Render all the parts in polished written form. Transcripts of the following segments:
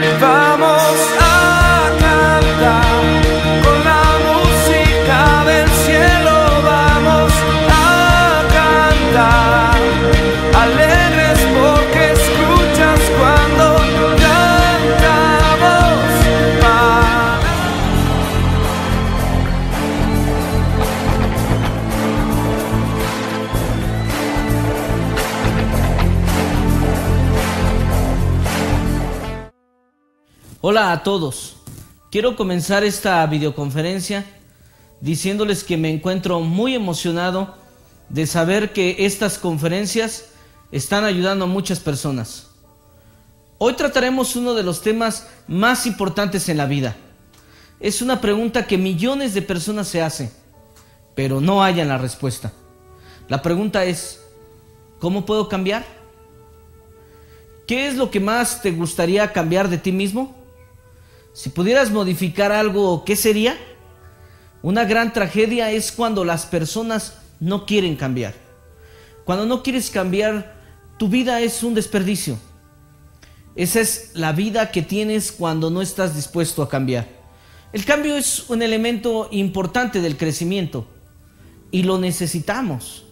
Vamos a cantar con la música del cielo, vamos a cantar alegres porque escuchas cuando cantamos para... Hola a todos, quiero comenzar esta videoconferencia diciéndoles que me encuentro muy emocionado de saber que estas conferencias están ayudando a muchas personas. Hoy trataremos uno de los temas más importantes en la vida. Es una pregunta que millones de personas se hacen, pero no hallan la respuesta. La pregunta es, ¿cómo puedo cambiar? ¿Qué es lo que más te gustaría cambiar de ti mismo? Si pudieras modificar algo, ¿qué sería? Una gran tragedia es cuando las personas no quieren cambiar. Cuando no quieres cambiar, tu vida es un desperdicio. Esa es la vida que tienes cuando no estás dispuesto a cambiar. El cambio es un elemento importante del crecimiento y lo necesitamos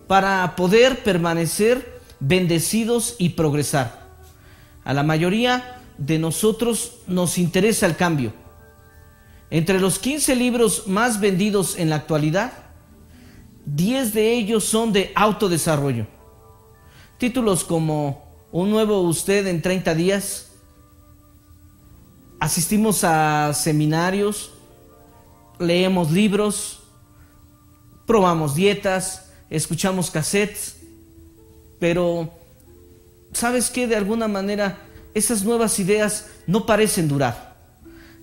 para poder permanecer bendecidos y progresar. A la mayoría de nosotros nos interesa el cambio. Entre los 15 libros más vendidos en la actualidad, 10 de ellos son de autodesarrollo. Títulos como Un nuevo usted en 30 días, asistimos a seminarios, leemos libros, probamos dietas, escuchamos cassettes, pero ¿sabes qué? De alguna manera esas nuevas ideas no parecen durar.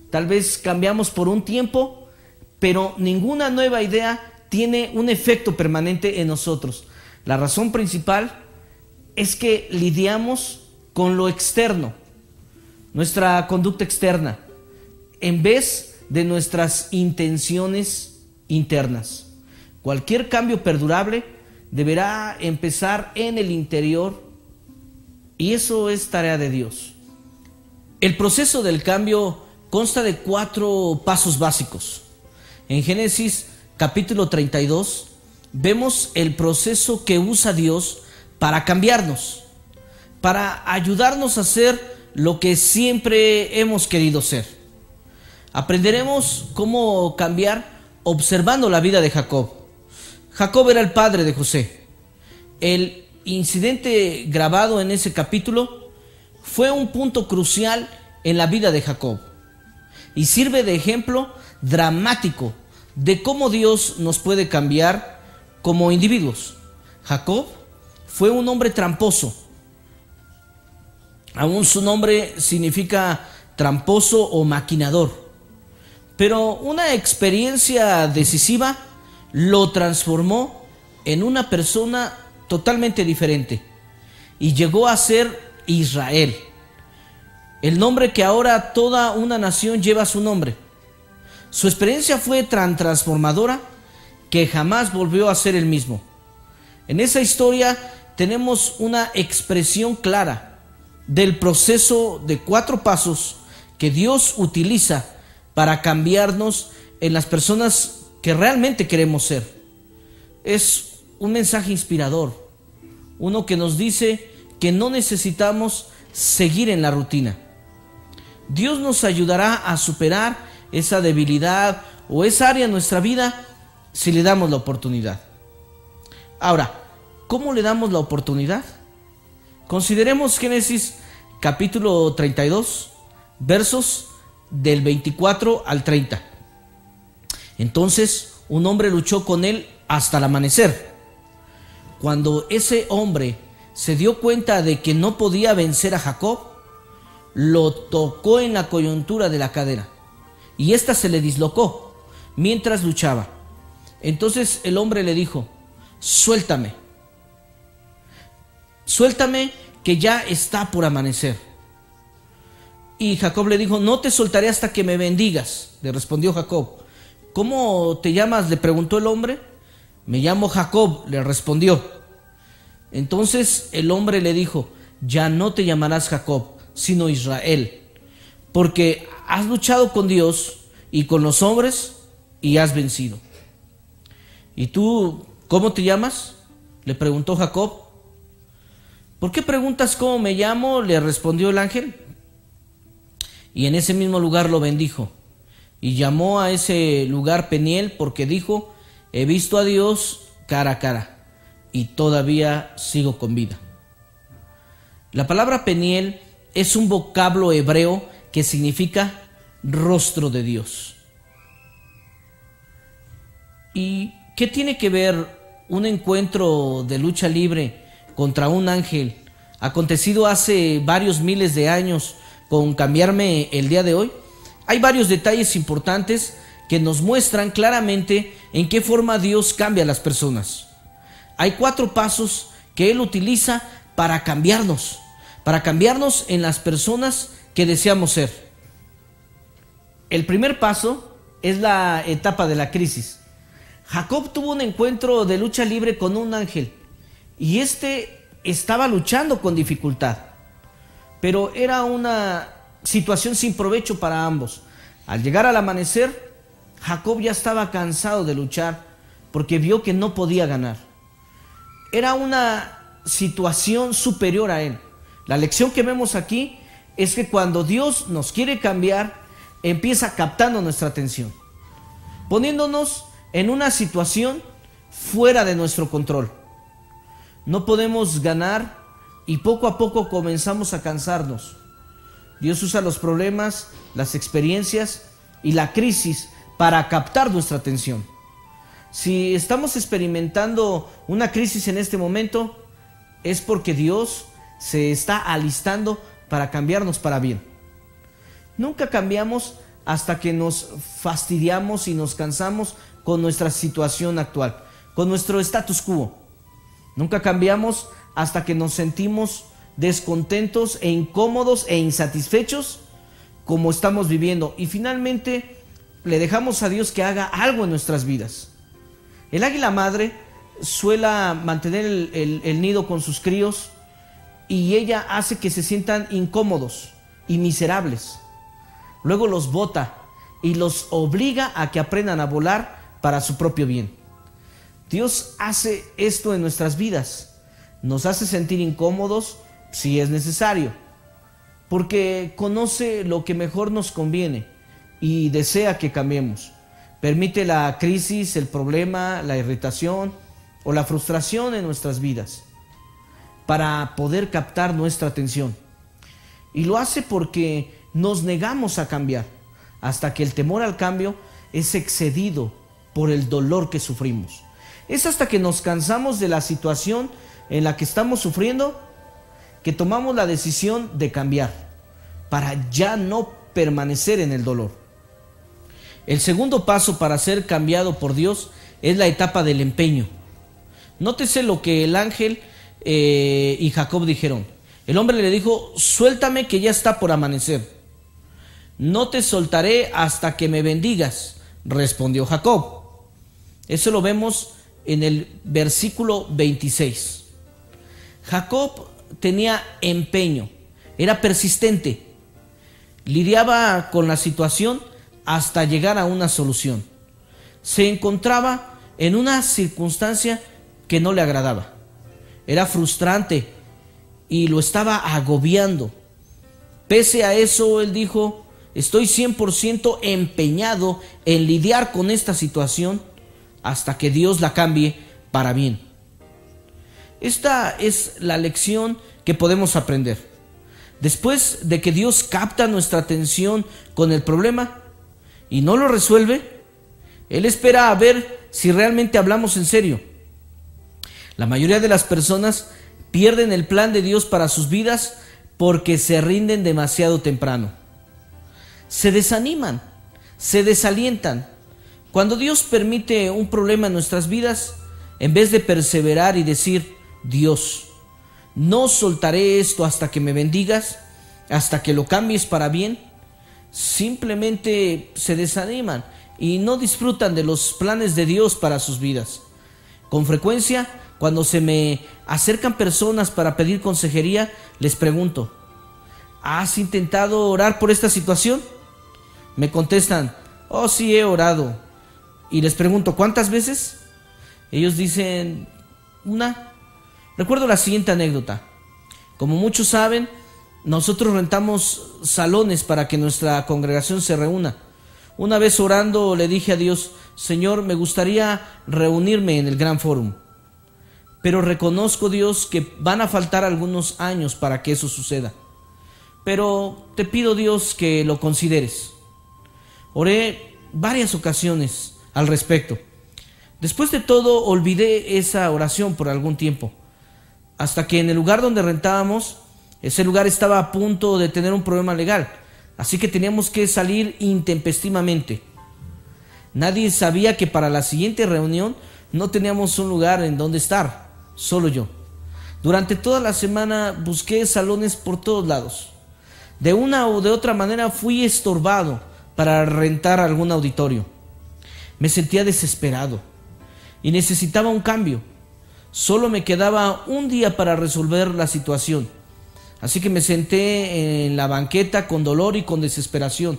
Tal vez cambiamos por un tiempo, pero ninguna nueva idea tiene un efecto permanente en nosotros. La razón principal es que lidiamos con lo externo, nuestra conducta externa, en vez de nuestras intenciones internas. Cualquier cambio perdurable deberá empezar en el interior, y eso es tarea de Dios. El proceso del cambio consta de 4 pasos básicos. En Génesis capítulo 32 vemos el proceso que usa Dios para cambiarnos, para ayudarnos a ser lo que siempre hemos querido ser. Aprenderemos cómo cambiar observando la vida de Jacob. Jacob era el padre de José. El incidente grabado en ese capítulo fue un punto crucial en la vida de Jacob y sirve de ejemplo dramático de cómo Dios nos puede cambiar como individuos. Jacob fue un hombre tramposo. Aún su nombre significa tramposo o maquinador. Pero una experiencia decisiva lo transformó en una persona totalmente diferente y llegó a ser Israel, el nombre que ahora toda una nación lleva su nombre. Su experiencia fue tan transformadora que jamás volvió a ser el mismo. En esa historia tenemos una expresión clara del proceso de 4 pasos que Dios utiliza para cambiarnos en las personas que realmente queremos ser. Es un mensaje inspirador, uno que nos dice que no necesitamos seguir en la rutina. Dios nos ayudará a superar esa debilidad o esa área en nuestra vida si le damos la oportunidad. Ahora, ¿cómo le damos la oportunidad? Consideremos Génesis capítulo 32, versos del 24 al 30. Entonces, un hombre luchó con él hasta el amanecer. Cuando ese hombre se dio cuenta de que no podía vencer a Jacob, lo tocó en la coyuntura de la cadera y ésta se le dislocó mientras luchaba. Entonces el hombre le dijo: suéltame, que ya está por amanecer. Y Jacob le dijo: no te soltaré hasta que me bendigas. Le respondió Jacob. ¿Cómo te llamas?, le preguntó el hombre. Me llamo Jacob, le respondió. Entonces el hombre le dijo: ya no te llamarás Jacob, sino Israel, porque has luchado con Dios y con los hombres y has vencido. ¿Y tú cómo te llamas?, le preguntó Jacob. ¿Por qué preguntas cómo me llamo?, le respondió el ángel. Y en ese mismo lugar lo bendijo. Y llamó a ese lugar Peniel, porque dijo: he visto a Dios cara a cara, y todavía sigo con vida. La palabra Peniel es un vocablo hebreo que significa rostro de Dios. ¿Y qué tiene que ver un encuentro de lucha libre contra un ángel acontecido hace varios miles de años con cambiarme el día de hoy? Hay varios detalles importantes que nos muestran claramente en qué forma Dios cambia a las personas. Hay 4 pasos que Él utiliza para cambiarnos en las personas que deseamos ser. El primer paso es la etapa de la crisis. Jacob tuvo un encuentro de lucha libre con un ángel y estaba luchando con dificultad, pero era una situación sin provecho para ambos. Al llegar al amanecer, Jacob ya estaba cansado de luchar porque vio que no podía ganar. Era una situación superior a él. La lección que vemos aquí es que cuando Dios nos quiere cambiar, empieza captando nuestra atención, poniéndonos en una situación fuera de nuestro control. No podemos ganar y poco a poco comenzamos a cansarnos. Dios usa los problemas, las experiencias y la crisis para captar nuestra atención. Si estamos experimentando una crisis en este momento, es porque Dios se está alistando para cambiarnos para bien. Nunca cambiamos hasta que nos fastidiamos y nos cansamos con nuestra situación actual, con nuestro status quo. Nunca cambiamos hasta que nos sentimos descontentos e incómodos e insatisfechos como estamos viviendo, y finalmente le dejamos a Dios que haga algo en nuestras vidas. El águila madre suele mantener el nido con sus críos, y ella hace que se sientan incómodos y miserables. Luego los bota y los obliga a que aprendan a volar para su propio bien. Dios hace esto en nuestras vidas. Nos hace sentir incómodos si es necesario, porque conoce lo que mejor nos conviene y desea que cambiemos. Permite la crisis, el problema, la irritación o la frustración en nuestras vidas para poder captar nuestra atención. Y lo hace porque nos negamos a cambiar, hasta que el temor al cambio es excedido por el dolor que sufrimos. Es hasta que nos cansamos de la situación en la que estamos sufriendo que tomamos la decisión de cambiar, para ya no permanecer en el dolor. El segundo paso para ser cambiado por Dios es la etapa del empeño. Nótese lo que el ángel y Jacob dijeron. El hombre le dijo: suéltame, que ya está por amanecer. No te soltaré hasta que me bendigas, respondió Jacob. Eso lo vemos en el versículo 26. Jacob tenía empeño, era persistente, lidiaba con la situación hasta llegar a una solución. Se encontraba en una circunstancia que no le agradaba. Era frustrante y lo estaba agobiando. Pese a eso, él dijo: estoy 100% empeñado en lidiar con esta situación hasta que Dios la cambie para bien. Esta es la lección que podemos aprender. Después de que Dios capta nuestra atención con el problema y no lo resuelve, Él espera a ver si realmente hablamos en serio. La mayoría de las personas pierden el plan de Dios para sus vidas porque se rinden demasiado temprano. Se desaniman, se desalientan. Cuando Dios permite un problema en nuestras vidas, en vez de perseverar y decir: Dios, no soltaré esto hasta que me bendigas, hasta que lo cambies para bien, simplemente se desaniman y no disfrutan de los planes de Dios para sus vidas. Con frecuencia, cuando se me acercan personas para pedir consejería, les pregunto: ¿has intentado orar por esta situación? Me contestan, oh sí, he orado. Y les pregunto, ¿cuántas veces? Ellos dicen, una. Recuerdo la siguiente anécdota. Como muchos saben, nosotros rentamos salones para que nuestra congregación se reúna. Una vez orando le dije a Dios, Señor, me gustaría reunirme en el Gran Fórum, pero reconozco, Dios, que van a faltar algunos años para que eso suceda. Pero te pido, Dios, que lo consideres. Oré varias ocasiones al respecto. Después de todo, olvidé esa oración por algún tiempo, hasta que en el lugar donde rentábamos, ese lugar estaba a punto de tener un problema legal, así que teníamos que salir intempestivamente. Nadie sabía que para la siguiente reunión no teníamos un lugar en donde estar, solo yo. Durante toda la semana busqué salones por todos lados. De una o de otra manera fui estorbado para rentar algún auditorio. Me sentía desesperado y necesitaba un cambio. Solo me quedaba un día para resolver la situación. Así que me senté en la banqueta con dolor y con desesperación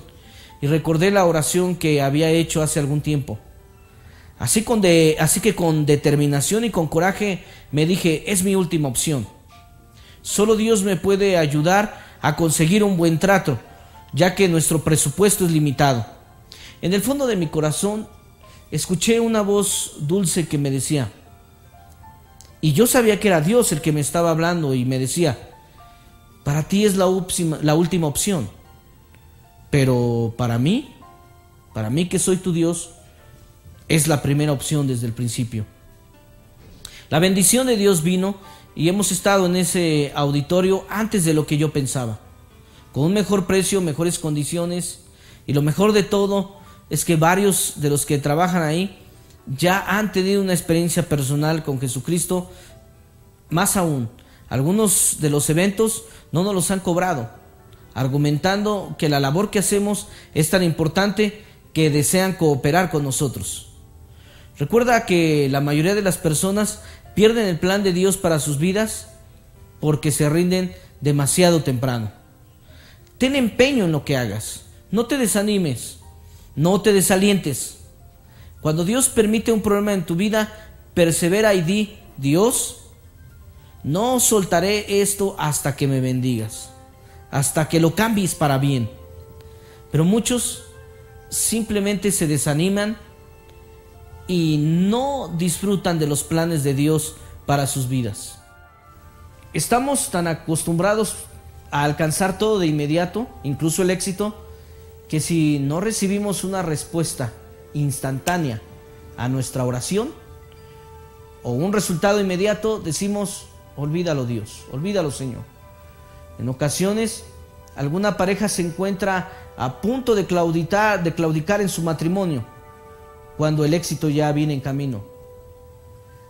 y recordé la oración que había hecho hace algún tiempo. Así que con determinación y con coraje me dije, es mi última opción. Solo Dios me puede ayudar a conseguir un buen trato, ya que nuestro presupuesto es limitado. En el fondo de mi corazón escuché una voz dulce que me decía, y yo sabía que era Dios el que me estaba hablando y me decía, para ti es la última opción, pero para mí que soy tu Dios, es la primera opción desde el principio. La bendición de Dios vino y hemos estado en ese auditorio antes de lo que yo pensaba, con un mejor precio, mejores condiciones, y lo mejor de todo es que varios de los que trabajan ahí ya han tenido una experiencia personal con Jesucristo. Más aún, algunos de los eventos no nos los han cobrado, argumentando que la labor que hacemos es tan importante que desean cooperar con nosotros. Recuerda que la mayoría de las personas pierden el plan de Dios para sus vidas porque se rinden demasiado temprano. Ten empeño en lo que hagas, no te desanimes, no te desalientes. Cuando Dios permite un problema en tu vida, persevera y di, Dios, no soltaré esto hasta que me bendigas, hasta que lo cambies para bien. Pero muchos simplemente se desaniman y no disfrutan de los planes de Dios para sus vidas. Estamos tan acostumbrados a alcanzar todo de inmediato, incluso el éxito, que si no recibimos una respuesta instantánea a nuestra oración o un resultado inmediato, decimos, olvídalo Dios, olvídalo Señor. En ocasiones, alguna pareja se encuentra a punto de claudicar en su matrimonio, cuando el éxito ya viene en camino.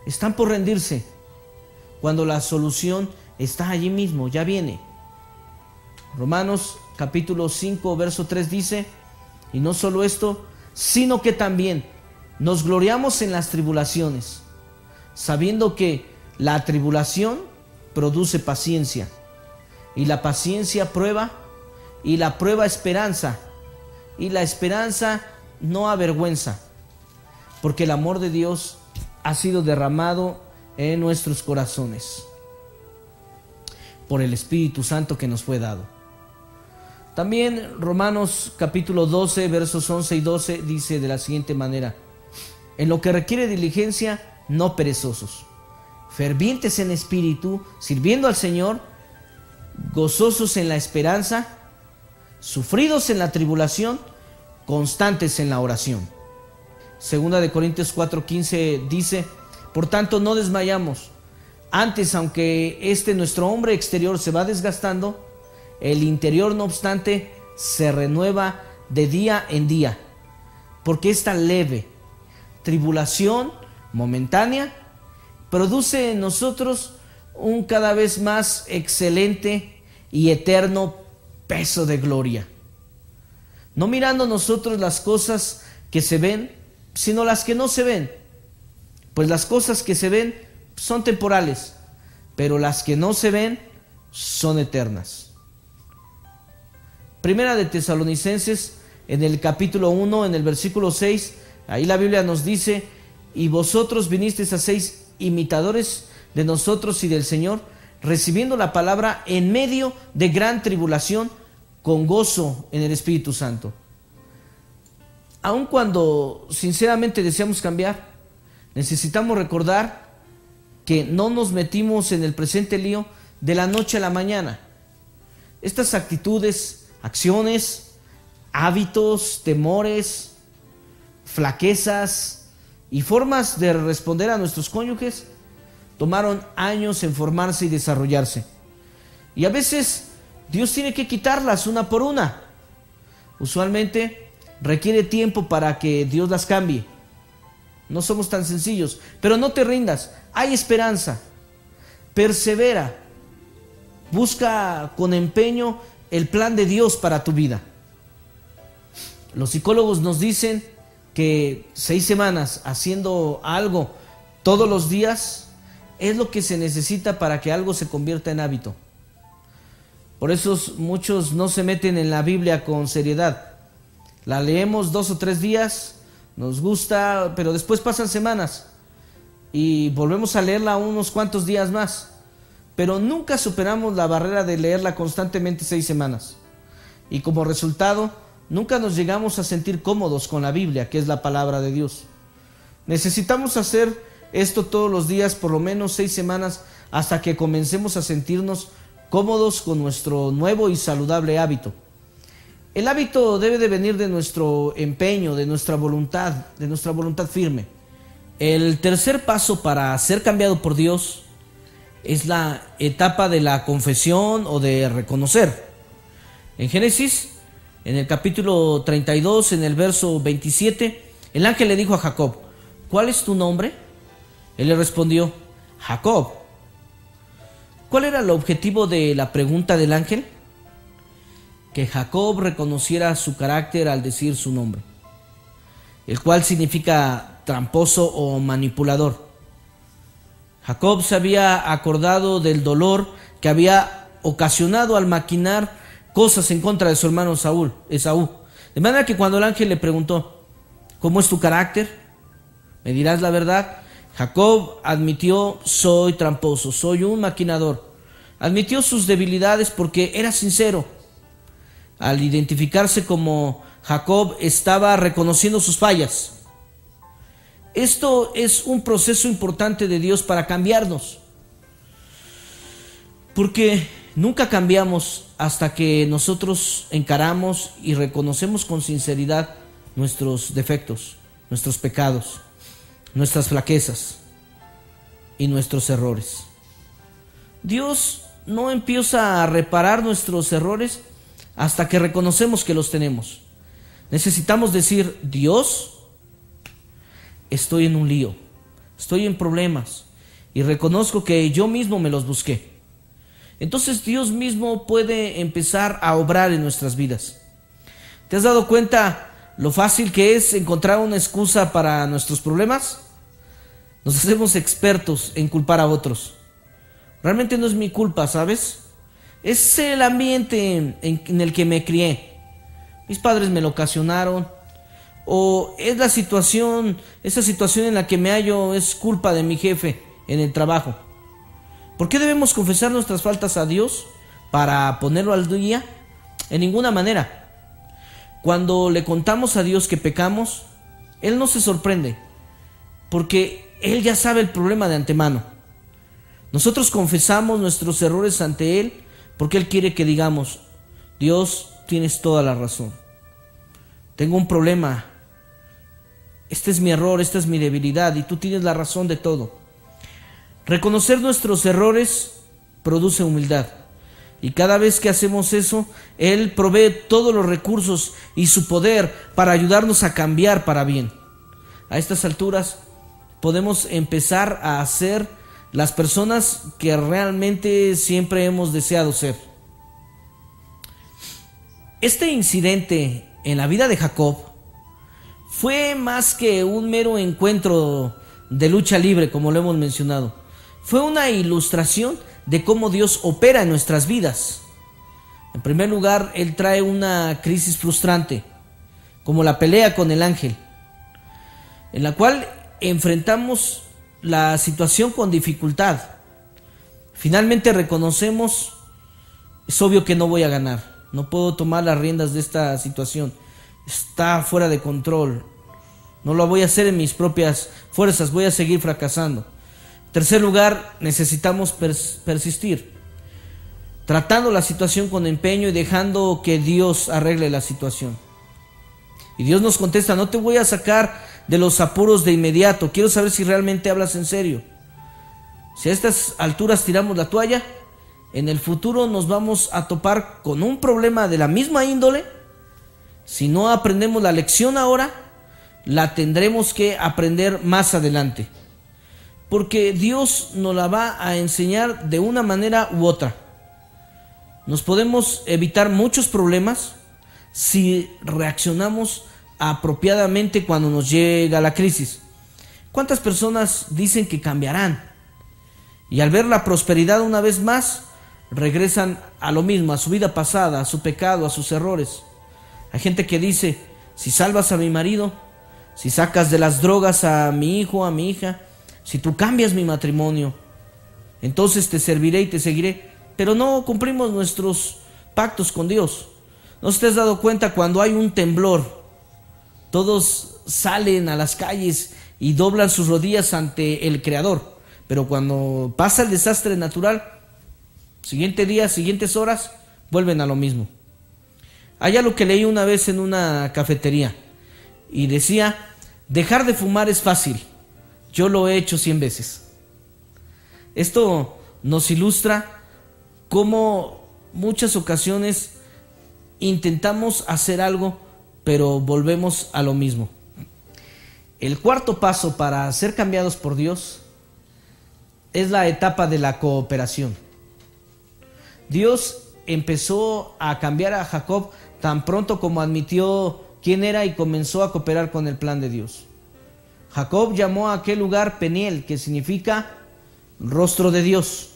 Están por rendirse, cuando la solución está allí mismo, ya viene. Romanos capítulo 5, verso 3 dice, y no solo esto, sino que también nos gloriamos en las tribulaciones, sabiendo que la tribulación produce paciencia, y la paciencia prueba, y la prueba esperanza, y la esperanza no avergüenza, porque el amor de Dios ha sido derramado en nuestros corazones por el Espíritu Santo que nos fue dado. También Romanos capítulo 12, versos 11 y 12 dice de la siguiente manera, en lo que requiere diligencia, no perezosos, fervientes en espíritu, sirviendo al Señor, gozosos en la esperanza, sufridos en la tribulación, constantes en la oración. Segunda de Corintios 4:15 dice, por tanto no desmayamos, antes aunque nuestro hombre exterior se va desgastando, el interior no obstante se renueva de día en día, porque esta leve tribulación momentánea produce en nosotros un cada vez más excelente y eterno peso de gloria, no mirando nosotros las cosas que se ven, sino las que no se ven, pues las cosas que se ven son temporales, pero las que no se ven son eternas. Primera de Tesalonicenses, en el capítulo 1, en el versículo 6, ahí la Biblia nos dice: y vosotros vinisteis a ser imitadores de nosotros y del Señor, recibiendo la palabra en medio de gran tribulación, con gozo en el Espíritu Santo. Aun cuando sinceramente deseamos cambiar, necesitamos recordar que no nos metimos en el presente lío de la noche a la mañana. Estas actitudes, acciones, hábitos, temores, flaquezas y formas de responder a nuestros cónyuges tomaron años en formarse y desarrollarse. Y a veces Dios tiene que quitarlas una por una. Usualmente requiere tiempo para que Dios las cambie. No somos tan sencillos, pero no te rindas, hay esperanza. Persevera, busca con empeño el plan de Dios para tu vida. Los psicólogos nos dicen que 6 semanas haciendo algo todos los días es lo que se necesita para que algo se convierta en hábito. Por eso muchos no se meten en la Biblia con seriedad. La leemos 2 o 3 días, nos gusta, pero después pasan semanas y volvemos a leerla unos cuantos días más. Pero nunca superamos la barrera de leerla constantemente 6 semanas. Y como resultado, nunca nos llegamos a sentir cómodos con la Biblia, que es la palabra de Dios. Necesitamos hacer esto todos los días, por lo menos 6 semanas, hasta que comencemos a sentirnos cómodos con nuestro nuevo y saludable hábito. El hábito debe de venir de nuestro empeño, de nuestra voluntad firme. El tercer paso para ser cambiado por Dios es la etapa de la confesión o de reconocer. En Génesis, en el capítulo 32, en el verso 27, el ángel le dijo a Jacob: ¿cuál es tu nombre? Él le respondió: Jacob. ¿Cuál era el objetivo de la pregunta del ángel? Que Jacob reconociera su carácter al decir su nombre, el cual significa tramposo o manipulador. Jacob se había acordado del dolor que había ocasionado al maquinar cosas en contra de su hermano Esaú. De manera que cuando el ángel le preguntó: ¿cómo es tu carácter? ¿Me dirás la verdad? Jacob admitió: soy tramposo, soy un maquinador. Admitió sus debilidades porque era sincero. Al identificarse como Jacob, estaba reconociendo sus fallas. Esto es un proceso importante de Dios para cambiarnos, porque nunca cambiamos hasta que nosotros encaramos y reconocemos con sinceridad nuestros defectos, nuestros pecados, nuestras flaquezas y nuestros errores. Dios no empieza a reparar nuestros errores hasta que reconocemos que los tenemos. Necesitamos decir: Dios, estoy en un lío, estoy en problemas y reconozco que yo mismo me los busqué. Entonces Dios mismo puede empezar a obrar en nuestras vidas. ¿Te has dado cuenta lo fácil que es encontrar una excusa para nuestros problemas? Nos hacemos expertos en culpar a otros. Realmente no es mi culpa, ¿sabes? Es el ambiente en el que me crié. Mis padres me lo ocasionaron. O es la situación, esa situación en la que me hallo es culpa de mi jefe en el trabajo. ¿Por qué debemos confesar nuestras faltas a Dios para ponerlo al día? En ninguna manera. Cuando le contamos a Dios que pecamos, Él no se sorprende, porque Él ya sabe el problema de antemano. Nosotros confesamos nuestros errores ante Él porque Él quiere que digamos: Dios, tienes toda la razón. Tengo un problema. Este es mi error, esta es mi debilidad y tú tienes la razón de todo. Reconocer nuestros errores produce humildad. Y cada vez que hacemos eso, Él provee todos los recursos y su poder para ayudarnos a cambiar para bien. A estas alturas podemos empezar a ser las personas que realmente siempre hemos deseado ser. Este incidente en la vida de Jacob fue más que un mero encuentro de lucha libre, como lo hemos mencionado. Fue una ilustración de cómo Dios opera en nuestras vidas. En primer lugar, él trae una crisis frustrante, como la pelea con el ángel, en la cual enfrentamos la situación con dificultad. Finalmente reconocemos, es obvio que no voy a ganar, no puedo tomar las riendas de esta situación, está fuera de control, no lo voy a hacer en mis propias fuerzas, voy a seguir fracasando. En tercer lugar, necesitamos persistir, tratando la situación con empeño y dejando que Dios arregle la situación. Y Dios nos contesta: no te voy a sacar de los apuros de inmediato, quiero saber si realmente hablas en serio. Si a estas alturas tiramos la toalla, en el futuro nos vamos a topar con un problema de la misma índole. Si no aprendemos la lección ahora, la tendremos que aprender más adelante, porque Dios nos la va a enseñar de una manera u otra. Nos podemos evitar muchos problemas si reaccionamos apropiadamente cuando nos llega la crisis. ¿Cuántas personas dicen que cambiarán? Y al ver la prosperidad una vez más, regresan a lo mismo, a su vida pasada, a su pecado, a sus errores. Hay gente que dice: si salvas a mi marido, si sacas de las drogas a mi hijo, a mi hija, si tú cambias mi matrimonio, entonces te serviré y te seguiré. Pero no cumplimos nuestros pactos con Dios. ¿No te has dado cuenta cuando hay un temblor? Todos salen a las calles y doblan sus rodillas ante el Creador. Pero cuando pasa el desastre natural, siguiente día, siguientes horas, vuelven a lo mismo. Hay algo que leí una vez en una cafetería y decía: dejar de fumar es fácil, yo lo he hecho 100 veces. Esto nos ilustra cómo muchas ocasiones intentamos hacer algo, pero volvemos a lo mismo. El cuarto paso para ser cambiados por Dios es la etapa de la cooperación. Dios empezó a cambiar a Jacob tan pronto como admitió quién era y comenzó a cooperar con el plan de Dios. Jacob llamó a aquel lugar Peniel, que significa rostro de Dios.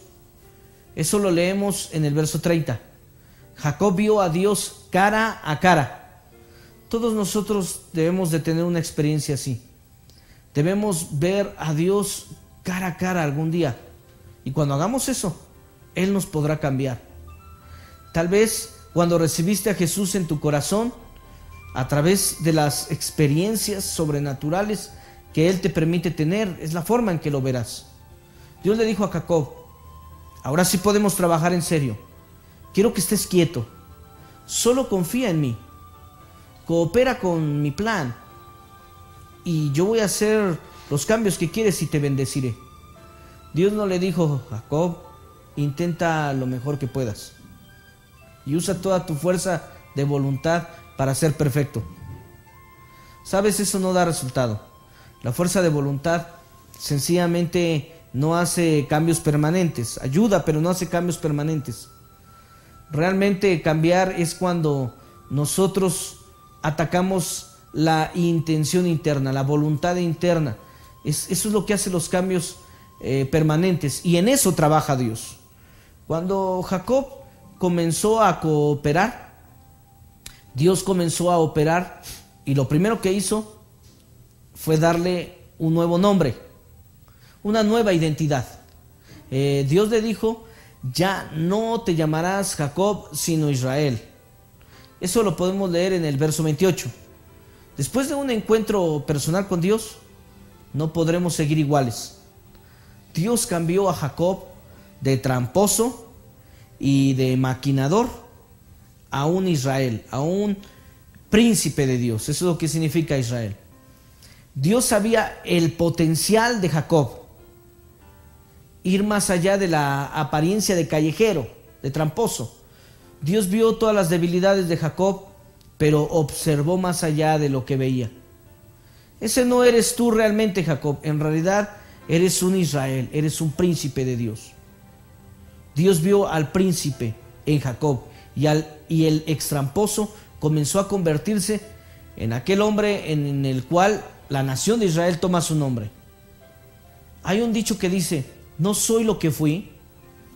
Eso lo leemos en el verso 30. Jacob vio a Dios cara a cara. Todos nosotros debemos de tener una experiencia así. Debemos ver a Dios cara a cara algún día. Y cuando hagamos eso, Él nos podrá cambiar. Tal vez cuando recibiste a Jesús en tu corazón, a través de las experiencias sobrenaturales que Él te permite tener, es la forma en que lo verás. Dios le dijo a Jacob: ahora sí podemos trabajar en serio. Quiero que estés quieto. Solo confía en mí. Coopera con mi plan. Y yo voy a hacer los cambios que quieres y te bendeciré. Dios no le dijo: Jacob, intenta lo mejor que puedas y usa toda tu fuerza de voluntad para ser perfecto. Sabes, eso no da resultado. La fuerza de voluntad sencillamente no hace cambios permanentes. Ayuda, pero no hace cambios permanentes. Realmente cambiar es cuando nosotros atacamos la intención interna, la voluntad interna. Eso es lo que hace los cambios permanentes, y en eso trabaja Dios. Cuando Jacob comenzó a cooperar, Dios comenzó a operar, y lo primero que hizo fue darle un nuevo nombre, una nueva identidad. Dios le dijo: ya no te llamarás Jacob, sino Israel. Eso lo podemos leer en el verso 28. Después de un encuentro personal con Dios, no podremos seguir iguales. Dios cambió a Jacob de tramposo y de maquinador a un Israel, a un príncipe de Dios. Eso es lo que significa Israel. Dios sabía el potencial de Jacob, ir más allá de la apariencia de callejero, de tramposo. Dios vio todas las debilidades de Jacob, pero observó más allá de lo que veía. Ese no eres tú realmente, Jacob. En realidad eres un Israel, eres un príncipe de Dios. Dios vio al príncipe en Jacob, y el extramposo comenzó a convertirse en aquel hombre en el cual la nación de Israel toma su nombre. Hay un dicho que dice: no soy lo que fui,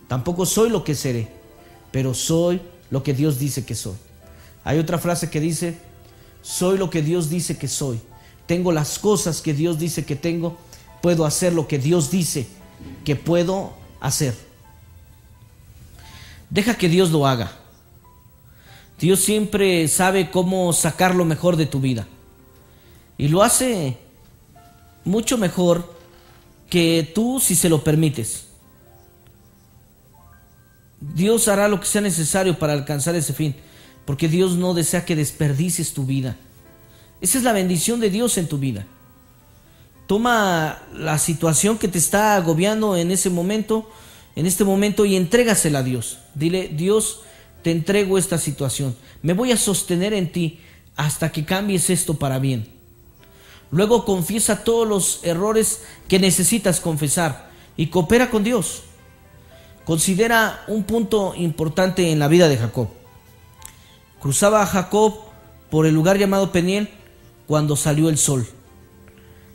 tampoco soy lo que seré, pero soy lo que Dios dice que soy. Hay otra frase que dice, soy lo que Dios dice que soy. Tengo las cosas que Dios dice que tengo. Puedo hacer lo que Dios dice que puedo hacer. Deja que Dios lo haga. Dios siempre sabe cómo sacar lo mejor de tu vida. Y lo hace mucho mejor que tú si se lo permites. Dios hará lo que sea necesario para alcanzar ese fin, porque Dios no desea que desperdicies tu vida. Esa es la bendición de Dios en tu vida. Toma la situación que te está agobiando en este momento, y entrégasela a Dios. Dile, Dios, te entrego esta situación. Me voy a sostener en ti hasta que cambies esto para bien. Luego confiesa todos los errores que necesitas confesar y coopera con Dios. Considera un punto importante en la vida de Jacob. Cruzaba a Jacob por el lugar llamado Peniel cuando salió el sol.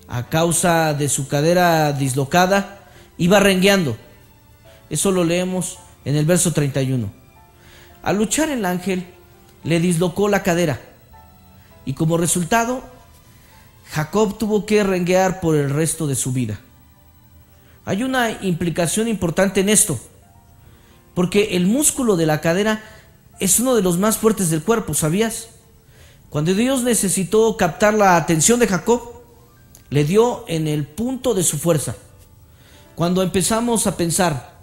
A causa de su cadera dislocada, iba rengueando. Eso lo leemos en el verso 31. Al luchar el ángel, le dislocó la cadera. Y como resultado, Jacob tuvo que renguear por el resto de su vida. Hay una implicación importante en esto, porque el músculo de la cadera es uno de los más fuertes del cuerpo, ¿sabías? Cuando Dios necesitó captar la atención de Jacob, le dio en el punto de su fuerza. Cuando empezamos a pensar,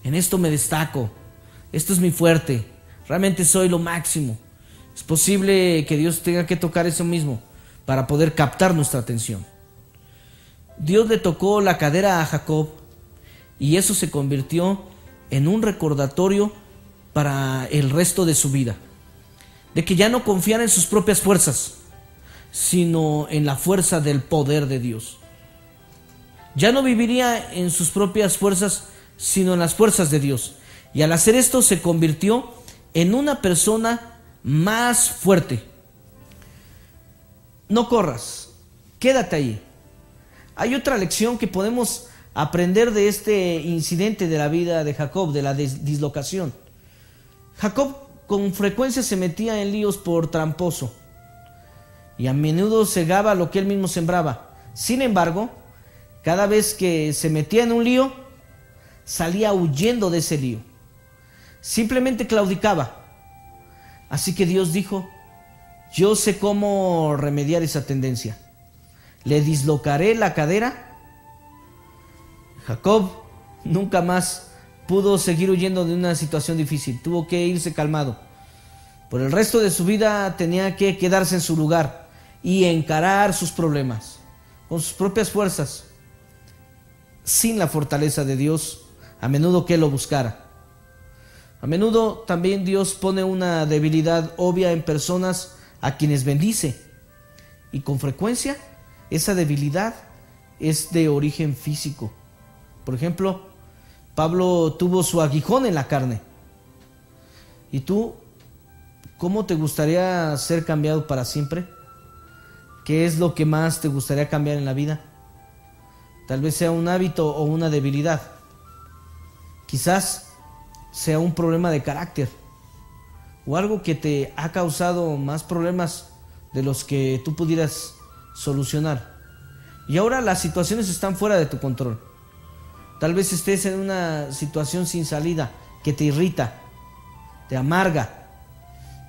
en esto me destaco, esto es mi fuerte, realmente soy lo máximo, es posible que Dios tenga que tocar eso mismo para poder captar nuestra atención. Dios le tocó la cadera a Jacob y eso se convirtió en un recordatorio para el resto de su vida, de que ya no confiara en sus propias fuerzas, sino en la fuerza del poder de Dios. Ya no viviría en sus propias fuerzas, sino en las fuerzas de Dios. Y al hacer esto se convirtió en una persona más fuerte. No corras, quédate ahí. Hay otra lección que podemos aprender de este incidente de la vida de Jacob, de la dislocación. Jacob con frecuencia se metía en líos por tramposo y a menudo cegaba lo que él mismo sembraba. Sin embargo, cada vez que se metía en un lío, salía huyendo de ese lío. Simplemente claudicaba. Así que Dios dijo, yo sé cómo remediar esa tendencia. Le dislocaré la cadera. Jacob nunca más pudo seguir huyendo de una situación difícil. Tuvo que irse calmado. Por el resto de su vida tenía que quedarse en su lugar y encarar sus problemas con sus propias fuerzas, sin la fortaleza de Dios, a menudo que lo buscara. A menudo también Dios pone una debilidad obvia en personas a quienes bendice, y con frecuencia esa debilidad es de origen físico. Por ejemplo, Pablo tuvo su aguijón en la carne. ¿Y tú, cómo te gustaría ser cambiado para siempre? ¿Qué es lo que más te gustaría cambiar en la vida? Tal vez sea un hábito o una debilidad. Quizás sea un problema de carácter o algo que te ha causado más problemas de los que tú pudieras solucionar. Y ahora las situaciones están fuera de tu control. Tal vez estés en una situación sin salida que te irrita, te amarga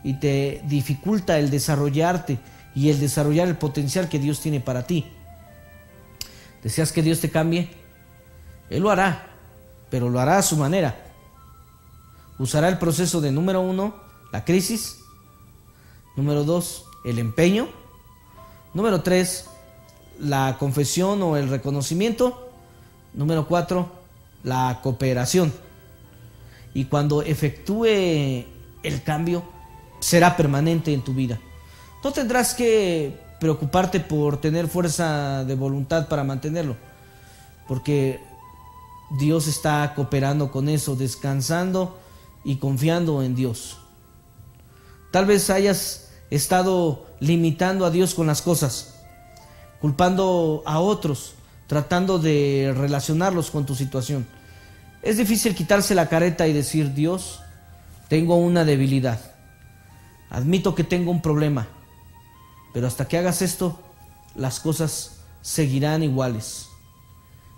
y te dificulta el desarrollarte y el desarrollar el potencial que Dios tiene para ti. ¿Deseas que Dios te cambie? Él lo hará, pero lo hará a su manera. Usará el proceso de número 1, la crisis. Número 2, el empeño. Número 3, la confesión o el reconocimiento. Número 4, la cooperación. Y cuando efectúe el cambio, será permanente en tu vida. No tendrás que preocuparte por tener fuerza de voluntad para mantenerlo, porque Dios está cooperando con eso, descansando y confiando en Dios. Tal vez hayas estado limitando a Dios con las cosas, culpando a otros, tratando de relacionarlos con tu situación. Es difícil quitarse la careta y decir, Dios, tengo una debilidad, admito que tengo un problema, pero hasta que hagas esto, las cosas seguirán iguales.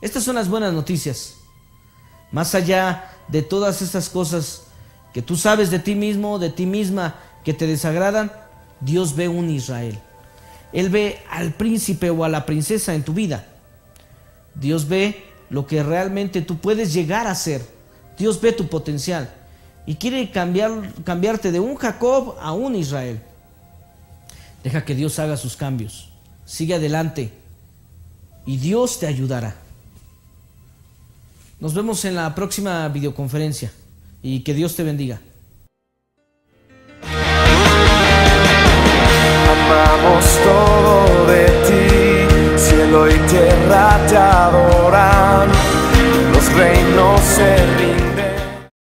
Estas son las buenas noticias. Más allá de todas estas cosas que tú sabes de ti mismo, de ti misma, que te desagradan, Dios ve un Israel. Él ve al príncipe o a la princesa en tu vida. Dios ve lo que realmente tú puedes llegar a ser. Dios ve tu potencial y quiere cambiarte de un Jacob a un Israel. Deja que Dios haga sus cambios. Sigue adelante y Dios te ayudará. Nos vemos en la próxima videoconferencia y que Dios te bendiga.